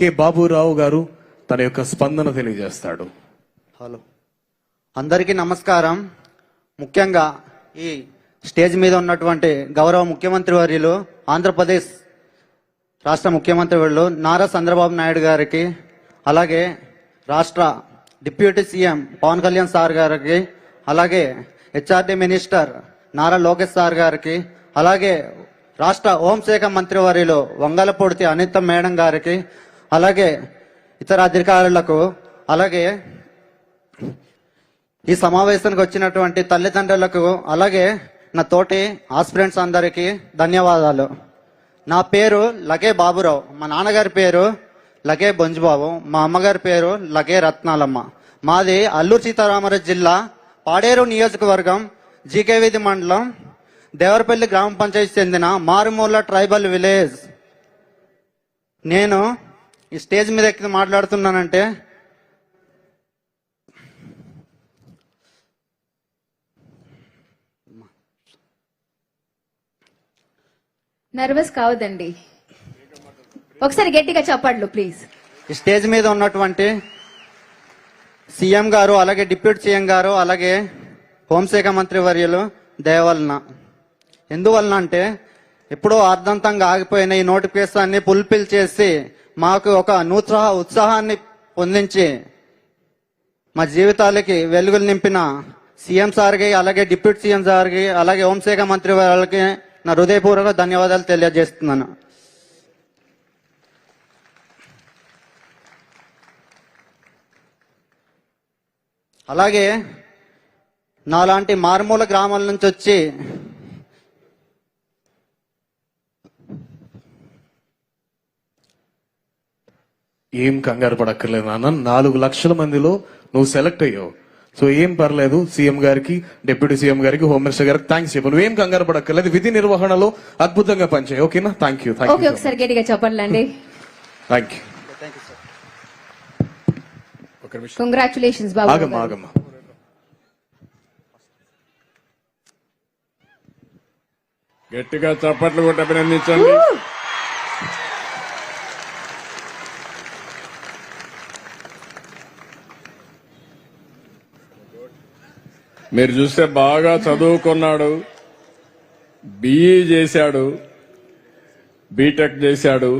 K Baburao గారు తన యొక్క స్పందన తెలియజేస్తాడు. హలో, అందరికీ నమస్కారం. ముఖ్యంగా ఈ స్టేజ్ మీద ఉన్నటువంటి గౌరవ ముఖ్యమంత్రి వర్యులు, ఆంధ్రప్రదేశ్ రాష్ట్ర ముఖ్యమంత్రి వర్యులు నారా చంద్రబాబు నాయుడు గారికి, అలాగే రాష్ట్ర deputy CM Pawan Kalyan sir గారికి, అలాగే HRD minister Nara Lokesh sir గారికి, అలాగే రాష్ట్ర హోంశాఖ మంత్రి వర్యులు వంగలపూడి అనిత మేడం గారికి, అలాగే ఇతర అధికారులకు, అలాగే ఈ సమావేశానికి వచ్చినటువంటి తల్లిదండ్రులకు, అలాగే నా తోటి ఆస్పిరెంట్స్ అందరికీ ధన్యవాదాలు. నా పేరు లగే బాబురావు. మా నాన్నగారి పేరు లగే బొంజుబాబు, మా అమ్మగారి పేరు లగే రత్నాలమ్మ. మాది అల్లూరు సీతారామరాజు జిల్లా పాడేరు నియోజకవర్గం జీకేవిధి మండలం దేవరపల్లి గ్రామ పంచాయతీ చెందిన మారుమూల ట్రైబల్ విలేజ్. నేను ఈ స్టేజ్ మీద ఎక్కి మాట్లాడుతున్నానంటే నర్వస్ కావద్దండి, ఒకసారి గట్టిగా చెప్పండి ప్లీజ్. ఈ స్టేజ్ మీద ఉన్నటువంటి సీఎం గారు, అలాగే డిప్యూటీ సీఎం గారు, అలాగే హోంశాఖ మంత్రి వర్యులు దయవలన. ఎందువలన అంటే ఎప్పుడో అర్ధంతంగా ఆగిపోయిన ఈ నోటిఫికేషన్ని ఫుల్ఫిల్ చేసి మాకు ఒక ఉత్సాహాన్ని పొందించి మా జీవితాలకి వెలుగులు నింపిన సీఎం సార్కి, అలాగే డిప్యూటీ సీఎం సార్కి, అలాగే హోంశాఖ మంత్రి వాళ్ళకి నా హృదయపూర్వక ధన్యవాదాలు తెలియజేస్తున్నాను. అలాగే నాలాంటి మారుమూల గ్రామాల నుంచి వచ్చి ఏం కంగారు పడక్కర్లేదు నాన్న, 4 లక్షల మందిలో నువ్వు సెలెక్ట్ అయ్యావు. సో ఏం పర్లేదు. సీఎం గారికి, డిప్యూటీ సీఎం గారికి, హోమ్ మినిస్టర్ గారికి థ్యాంక్స్ చెప్పు. నువ్వేం కంగారు పడక్కర్లేదు. విధి నిర్వహణలో అద్భుతంగా పనిచేయి. ఓకేనా? Thank you. ఓకే, ఒకసారి గట్టిగా చెప్పండి. Thank you. కంగ్రాచులేషన్స్ బాబు. ఆగమ్మా. గట్టిగా చప్పట్లు కొట్టి అభినందించండి. మీరు చూస్తే బాగా చదువుకున్నాడు, బిఈ చేశాడు, బీటెక్ చేశాడు.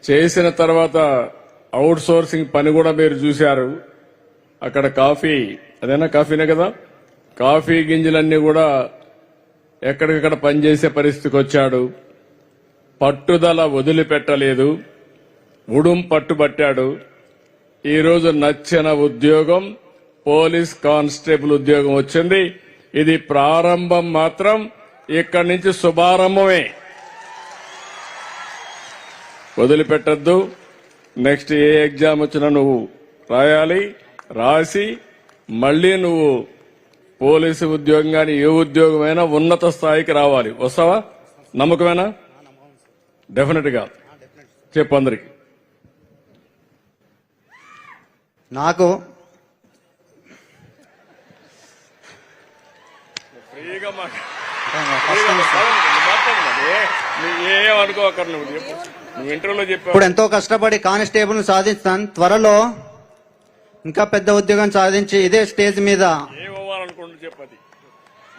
చేసిన తర్వాత అవుట్ సోర్సింగ్ పని కూడా మీరు చూశారు. అక్కడ కాఫీ, అదేనా కాఫీనే కదా, కాఫీ గింజలన్నీ కూడా ఎక్కడికక్కడ పనిచేసే పరిస్థితికి వచ్చాడు. పట్టుదల వదిలిపెట్టలేదు, ఉడుం పట్టుబట్టాడు. ఈరోజు నచ్చిన ఉద్యోగం పోలీస్ కానిస్టేబుల్ ఉద్యోగం వచ్చింది. ఇది ప్రారంభం మాత్రం, ఇక్కడి నుంచి శుభారంభమే. వదిలిపెట్టద్దు. నెక్స్ట్ ఏ ఎగ్జామ్ వచ్చినా నువ్వు రాయాలి, రాసి మళ్లీ నువ్వు పోలీసు ఉద్యోగం కానీ ఏ ఉద్యోగమైనా ఉన్నత స్థాయికి రావాలి. వస్తావా? నమ్మకమేనా? డెఫినెట్ గా చెప్పు అందరికి. నాకు ఇప్పుడు ఎంతో కష్టపడి కానిస్టేబుల్ సాధిస్తాను. త్వరలో ఇంకా పెద్ద ఉద్యోగం సాధించి ఇదే స్టేజ్ మీద చెప్పది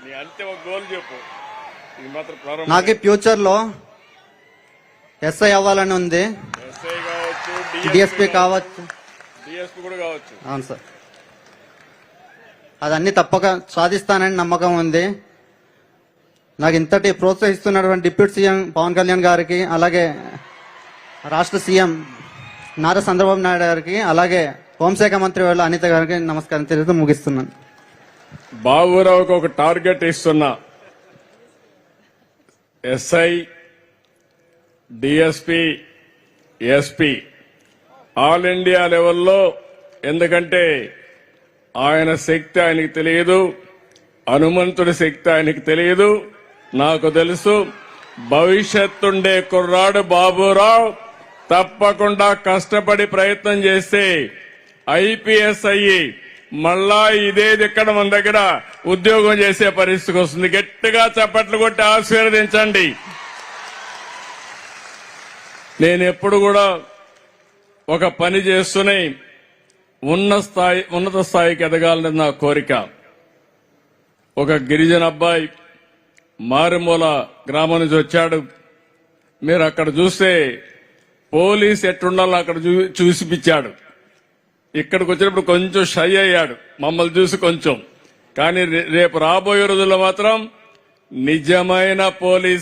నీ అంతే ఒక గోల్ చెప్పు. నాకు ఫ్యూచర్ లో ఎస్ఐ అవ్వాలని ఉంది. ఎస్ఐ కావచ్చు, డిఎస్పీ కావచ్చు, డిఎస్పీ కూడా కావచ్చు. అవును సార్, అదన్నీ తప్పక సాధిస్తానని నమ్మకం ఉంది. నాకు ఇంతటి ప్రోత్సహిస్తున్నటువంటి డిప్యూటీ సీఎం పవన్ కళ్యాణ్ గారికి, అలాగే రాష్ట్ర సీఎం నారా చంద్రబాబు నాయుడు గారికి, అలాగే హోంశాఖ మంత్రి వాళ్ళ అనిత గారికి నమస్కారం తెలుస్తూ ముగిస్తున్నాను. బాబురావుకి ఒక టార్గెట్ ఇస్తున్నా. SI, DSP, SP all India లెవెల్లో. ఎందుకంటే ఆయన శక్తి ఆయనకి తెలియదు, హనుమంతుడి శక్తి ఆయనకి తెలియదు. నాకు తెలుసు. భవిష్యత్తుండే కుర్రాడు బాబురావు తప్పకుండా కష్టపడి ప్రయత్నం చేస్తే ఐపీఎస్ అయ్యి మళ్ళా ఇదేది ఇక్కడ మన దగ్గర ఉద్యోగం చేసే పరిస్థితికి వస్తుంది. గట్టిగా చప్పట్లు కొట్టి ఆశీర్వదించండి. నేను ఎప్పుడు కూడా ఒక పని చేస్తూనే ఉన్నత స్థాయికి ఎదగాలని నా కోరిక. ఒక గిరిజన అబ్బాయి మారుమూల గ్రామం నుంచి వచ్చాడు. మీరు అక్కడ చూస్తే పోలీస్ ఎట్లుండాలో అక్కడ చూసిపించాడు. ఇక్కడికి వచ్చినప్పుడు కొంచెం షై అయ్యాడు మమ్మల్ని చూసి కొంచెం. కానీ రేపు రాబోయే రోజుల్లో మాత్రం నిజమైన పోలీసు